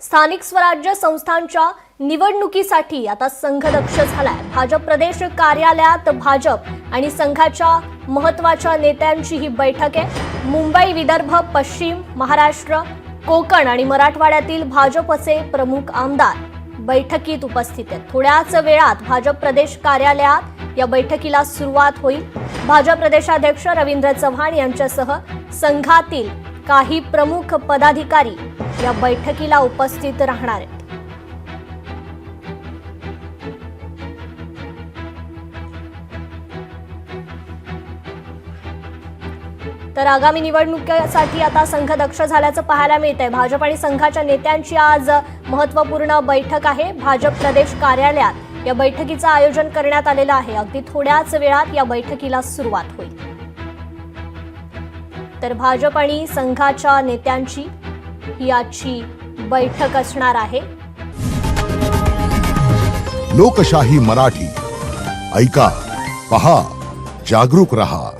स्थानिक स्वराज्य संस्थांच्या निवडणुकीसाठी आता संघ दक्ष झालाय। भाजप प्रदेश कार्यालयात भाजप आणि संघाच्या महत्त्वाच्या नेत्यांची ही बैठक आहे। मुंबई, विदर्भ, पश्चिम महाराष्ट्र, कोकण आणि मराठवाड्यातील भाजपचे प्रमुख आमदार बैठकीत उपस्थित आहेत। थोड्याच वेळात भाजप प्रदेश कार्यालयात या बैठकीला सुरुवात होईल। भाजप प्रदेशाध्यक्ष रवींद्र चव्हाण यांच्यासह संघातील काही प्रमुख पदाधिकारी या बैठकीला उपस्थित राहणार आहेत। तर आगामी निवडणुकीसाठी आता संघ दक्ष झाल्याचं पाहायला मिळतंय। भाजप आणि संघाच्या नेत्यांची आज महत्त्वपूर्ण बैठक आहे। भाजप प्रदेश कार्यालयात या बैठकीचं आयोजन करण्यात आलेलं आहे। अगदी थोड्याच वेळात या बैठकीला सुरुवात होईल। तर भाजप आणि संघाच्या नेत्यांची ही आजची बैठक असणार आहे। लोकशाही मराठी ऐका, पहा, जागरूक रहा।